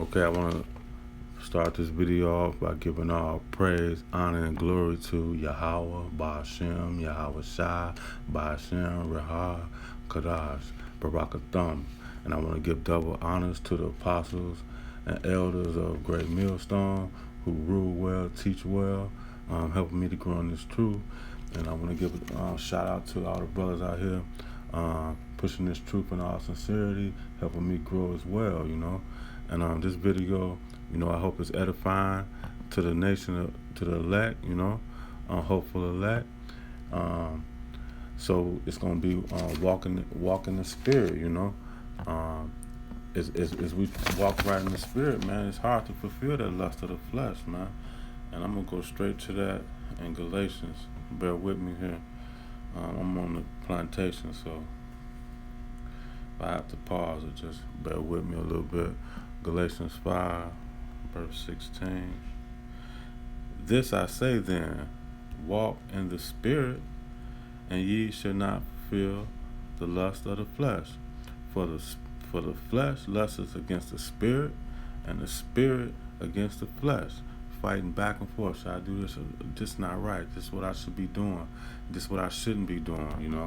Okay, I want to start this video off by giving all praise, honor, and glory to Yahweh, Ba'ashem, Yahweh Shai, Ba'ashem, Rahah, Kadash, Barakatham. And I want to give double honors to the apostles and elders of Great Millstone who rule well, teach well, helping me to grow in this truth. And I want to give a shout out to all the brothers out here pushing this truth in all sincerity, helping me grow as well, And this video, I hope it's edifying to the nation, to the elect, hopeful elect. So it's gonna be walking the spirit, As we walk right in the spirit, man, it's hard to fulfill that lust of the flesh, man. And I'm gonna go straight to that in Galatians. Bear with me here. I'm on the plantation, so if I have to pause or just bear with me a little bit. Galatians 5, verse 16. This I say then, walk in the spirit, and ye shall not fulfill the lust of the flesh. For the flesh lusteth against the spirit, and the spirit against the flesh. Fighting back and forth. Should I do this? This is not right. This is what I should be doing. This is what I shouldn't be doing,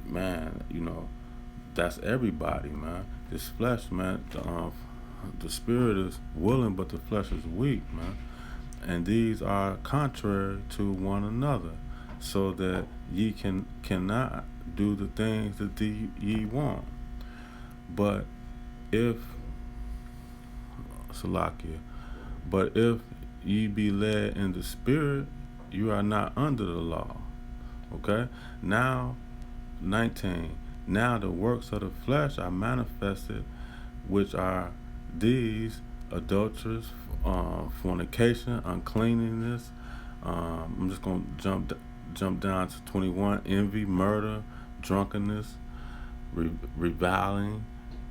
Man, that's everybody, man. This flesh, man, the spirit is willing, but the flesh is weak, man. And these are contrary to one another, so that ye cannot do the things that ye want. But if ye be led in the spirit, you are not under the law. Okay? Now, 19. Now the works of the flesh are manifested, which are these: adulteries, fornication, uncleanness. I'm just gonna jump down to 21. Envy, murder, drunkenness, reviling,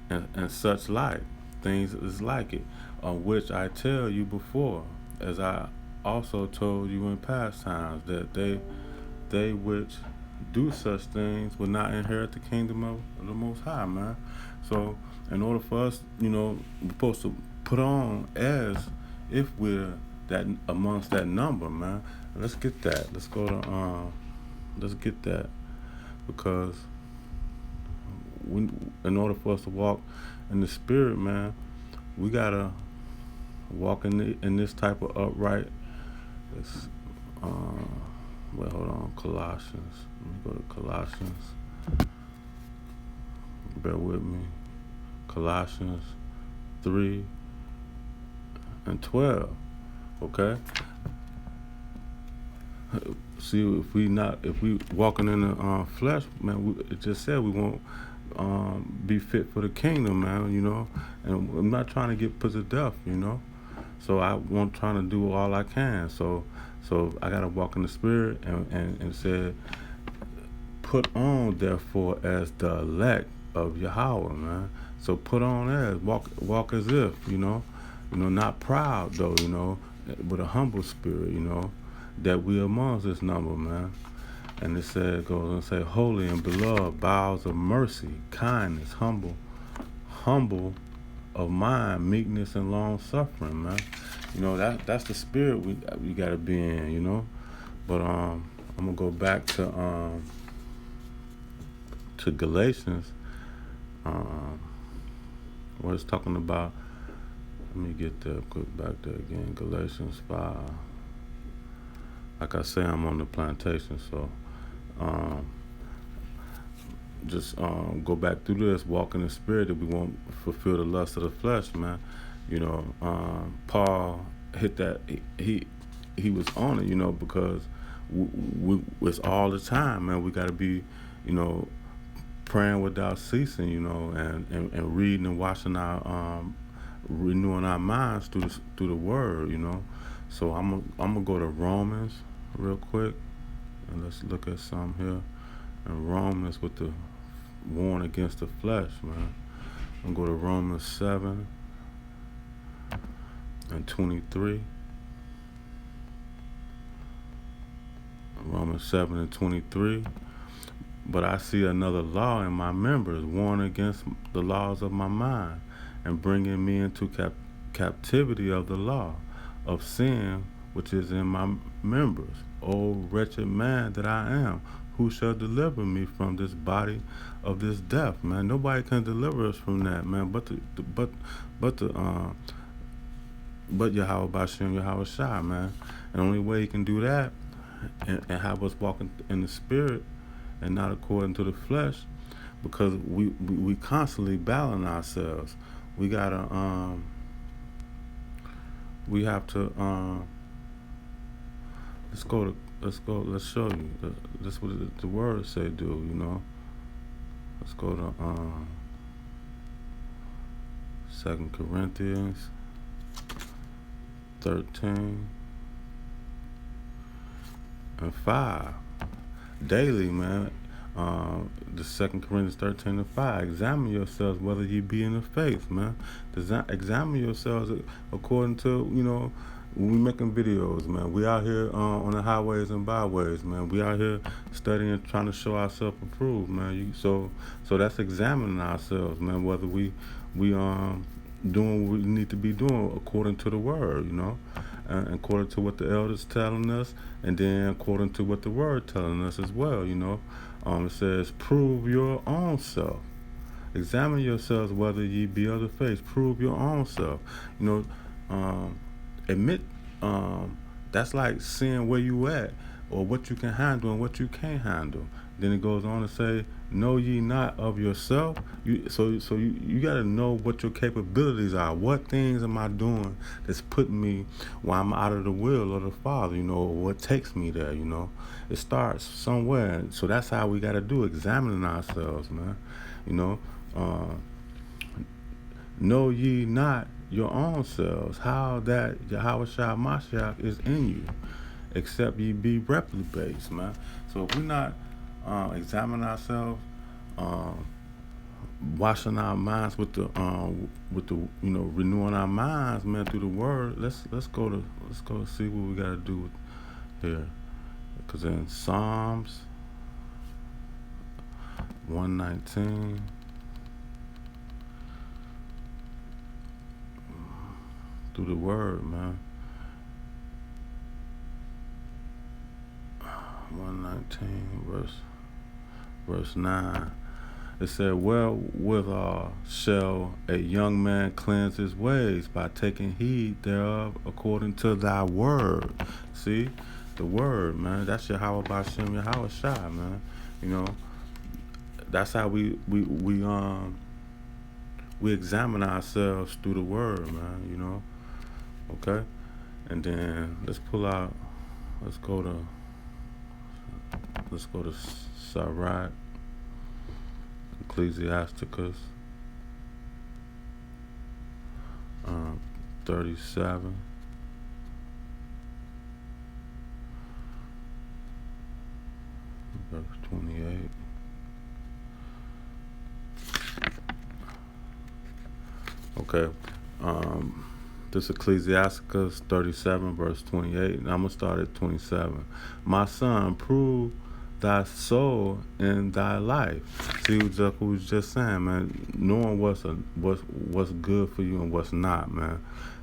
and such like things is like it, of which I tell you before, as I also told you in past times, that they which do such things will not inherit the kingdom of the Most High, man. So in order for us, we're supposed to put on as if we're that amongst that number, man. Let's get that. Let's go to let's get that, because in order for us to walk in the spirit, man, we gotta walk in this type of upright. Hold on, Colossians. Let me go to Colossians. Bear with me. Colossians 3 and 12. Okay. See, if we walking in the flesh, man, it just said we won't be fit for the kingdom, man. And I'm not trying to get put to death, So I won't trying to do all I can. So I gotta walk in the spirit and said, put on therefore as the elect of Yahweh, man. So put on as walk as if, not proud though, with a humble spirit, that we amongst this number, man. And it goes and say, holy and beloved, bowels of mercy, kindness, humble of mind, meekness, and long suffering, man. That's the spirit we gotta be in, But I'm gonna go back to Galatians. What it's talking about. Let me get there, quick back there again. Galatians 5. Like I say, I'm on the plantation, so just go back through this, walk in the spirit, that we won't fulfill the lust of the flesh, man. Paul hit that. He was on it, because it's all the time, man. We got to be, praying without ceasing, and reading and watching our renewing our minds through the word, So I'm gonna go to Romans real quick, and let's look at some here. And Romans with the warn against the flesh, man. I'm gonna go to Romans 7 and 23. Romans 7 and 23. But I see another law in my members, warn against the laws of my mind, and bringing me into captivity of the law of sin which is in my members. O wretched man that I am, who shall deliver me from this body of this death, man? Nobody can deliver us from that, man, but the but Yahweh Bashem, Yahweh Shai, man. And the only way he can do that and have us walking in the spirit and not according to the flesh, because we constantly battling ourselves. We gotta we have to let's show you. That's what the word say do, you know. Let's go to 2 Corinthians 13 and 5. Daily, man. The 2 Corinthians 13 and 5. Examine yourselves whether ye be in the faith, man. Examine yourselves according to, you know, when we making videos, man. We out here on the highways and byways, man. We out here studying, trying to show ourselves approved, man. So that's examining ourselves, man. Whether we doing what we need to be doing according to the word, you know, according to what the elders telling us, and then according to what the word telling us as well, you know. It says, prove your own self. Examine yourselves whether ye be of the faith. Prove your own self. You know, admit, that's like seeing where you at or what you can handle and what you can't handle. Then it goes on to say, know ye not of yourself. So you got to know what your capabilities are. What things am I doing that's putting me while I'm out of the will of the Father, you know, what takes me there, you know. It starts somewhere. So that's how we got to do, examining ourselves, man. You know, know ye not your own selves, how that Yahweh Shai Mashiach is in you, except ye be reprobates, man. So if we're not examining ourselves, washing our minds with the you know, renewing our minds, man, through the word. Let's go see what we gotta do here, because in Psalms 119. Through the word, man. 119 verse 9. It said, wherewithal shall a young man cleanse his ways? By taking heed thereof according to thy word. See? The word, man. That's Yahweh Bashem, Yahweh Shai, man. You know, that's how we examine ourselves through the word, man, you know. Okay? And then let's go to Sirach, Ecclesiasticus 37. Verse 28. Okay. This Ecclesiasticus 37, verse 28, and I'm going to start at 27. My son, prove thy soul in thy life. See what we was just saying, man. Knowing what's good for you and what's not, man.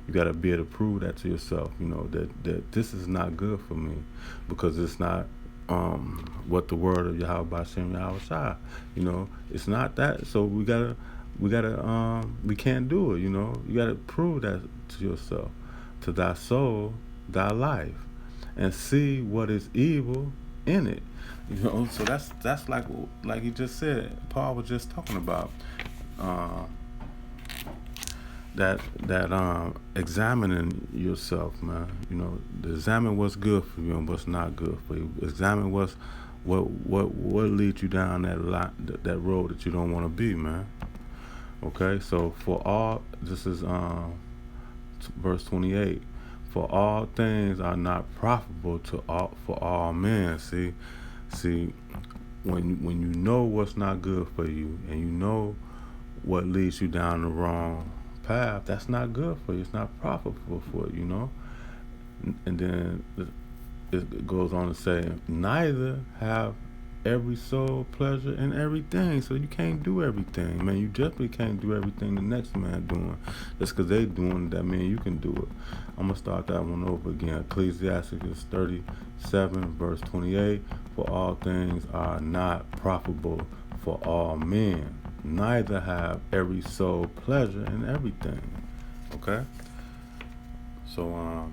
You got to be able to prove that to yourself, you know, that this is not good for me, because it's not what the word of Yahweh Bashem, Yahweh Shai, you know, it's not that. So we can't do it, you know. You gotta prove that to yourself, to thy soul, thy life, and see what is evil in it. You know, so that's like you just said, Paul was just talking about that examining yourself, man. You know, examine what's good for you and what's not good for you. Examine what leads you down that road that you don't want to be, man. Okay, so this is verse 28. For all things are not profitable for all men. See, when you know what's not good for you and you know what leads you down the wrong path, that's not good for you. It's not profitable for you, you know. And then it goes on to say, neither have every soul pleasure and everything. So you can't do everything, man. You definitely can't do everything the next man doing. Just because they doing it, that means you can do it. I'm gonna start that one over again. Ecclesiasticus 37, verse 28. For all things are not profitable for all men, neither have every soul pleasure in everything. Okay. So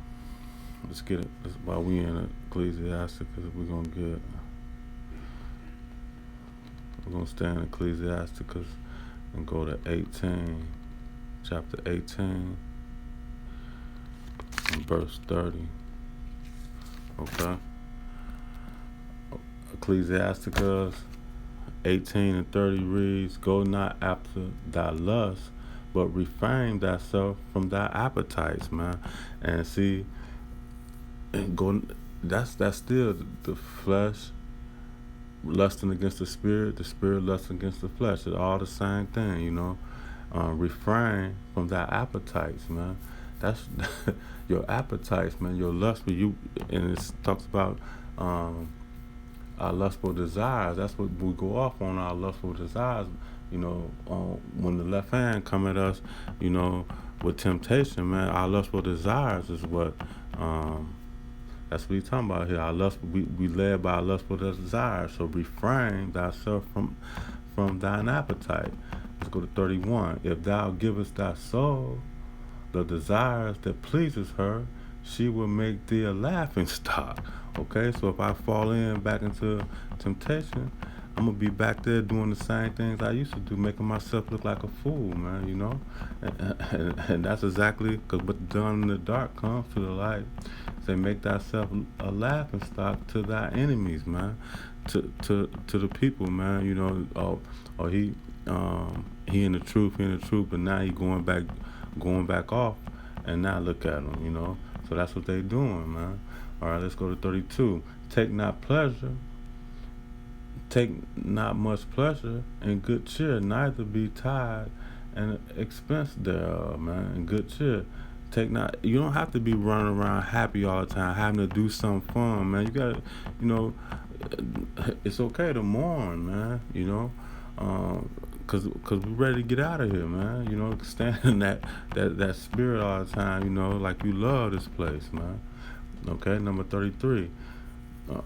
let's get it. While we in Ecclesiasticus, we're gonna stay in Ecclesiasticus and go to 18, chapter 18, and verse 30. Okay. Ecclesiasticus 18 and 30 reads, Go not after thy lust, but refrain thyself from thy appetites, man. And see, that's still the flesh lusting against the spirit lusting against the flesh. It's all the same thing, you know. Refrain from thy appetites, man. That's your appetites, man. Your lust for you, and it talks about our lustful desires. That's what we go off on, our lustful desires. You know, when the left hand come at us, you know, with temptation, man, our lustful desires is what. That's what he's talking about here. Our lust, we led by our lustful desires. So refrain thyself from thine appetite. Let's go to 31. If thou givest thy soul the desires that pleases her, she will make thee a laughing stock. Okay, so if I fall back into temptation, I'm gonna be back there doing the same things I used to do, making myself look like a fool, man. You know, and that's exactly because what's done in the dark comes to the light. Say, make thyself a laughing stock to thy enemies, man. To the people, man. You know, or he in the truth, but now he going back off, and now look at him, you know. So that's what they doing, man. All right, let's go to 32. Take not much pleasure in good cheer, neither be tired and expense thereof, man. In good cheer. You don't have to be running around happy all the time, having to do something fun, man. You gotta, you know, it's okay to mourn, man, you know. Cause we're ready to get out of here, man. You know, stand in that spirit all the time, you know, like you love this place, man. Okay, number 33.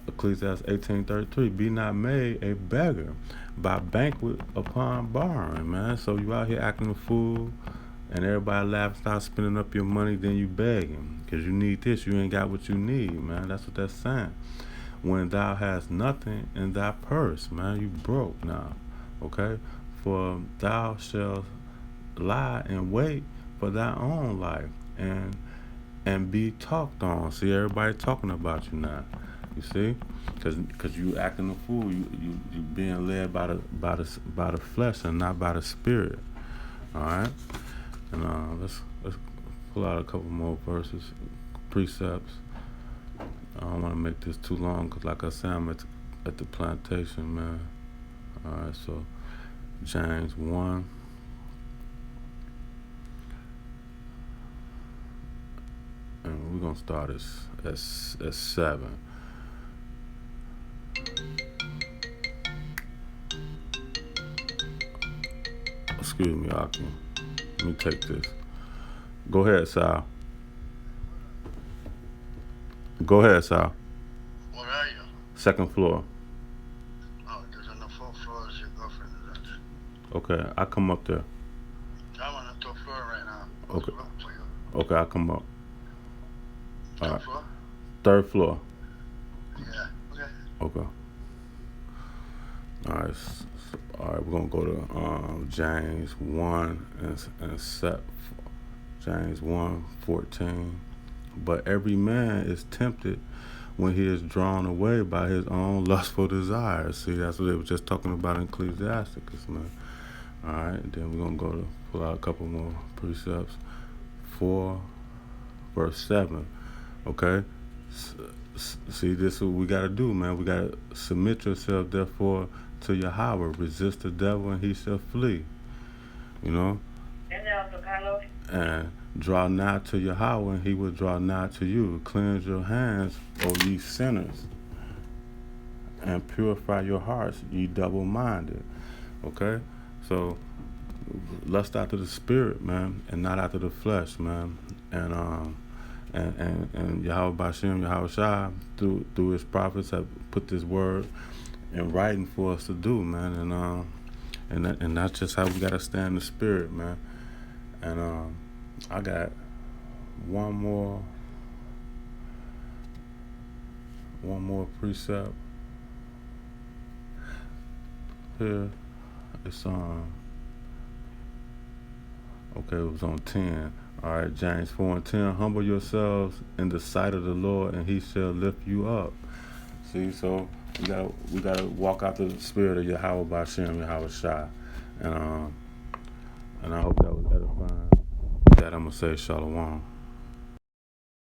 Ecclesiastes 18:33. Be not made a beggar by banquet upon borrowing, man. So you out here acting a fool, and everybody laughs, start spending up your money, then you begging, because you need this, you ain't got what you need, man. That's what that's saying. When thou hast nothing in thy purse, man, you broke now, okay? For thou shalt lie in wait for thy own life, and be talked on. See, everybody talking about you now. You see, because you acting a fool. You being led by the flesh and not by the spirit. All right, and let's pull out a couple more verses, precepts. I don't want to make this too long because, like I said, I'm at the plantation, man. All right, so James 1. And we're gonna start at 7. Excuse me, Aki. Let me take this. Go ahead, Sal. Go ahead, Sal. Where are you? Second floor. Oh, because on the fourth floor is your girlfriend. Is that? Okay, I come up there. I'm on the top floor right now. Okay. For you. Okay, I come up. All Top right. floor? Third floor. Yeah. Okay. Okay. All right. All right. We're gonna go to James 1 and set James 1:14. But every man is tempted when he is drawn away by his own lustful desires. See, that's what they were just talking about in Ecclesiasticus, man. All right. Then we're gonna pull out a couple more precepts. 4 verse 7. Okay. See, this is what we gotta do, man. We gotta submit yourself, therefore, to Yahweh. Resist the devil, and he shall flee. You know. And draw nigh to Yahweh, and he will draw nigh to you. Cleanse your hands, O ye sinners. and purify your hearts, ye double-minded. Okay, so lust after the spirit, man, and not after the flesh, man. And Yahweh Bashem, Yahweh Shai, through his prophets have put this word in writing for us to do, man. And that's just how we gotta stand in the spirit, man. And I got one more precept here. It's okay, it was on 10. All right, James 4:10. Humble yourselves in the sight of the Lord, and He shall lift you up. See, so we gotta walk out the spirit of Yahweh Bashem, Yahweh Shai, and I hope that was edifying. With that, I'm gonna say Shalom.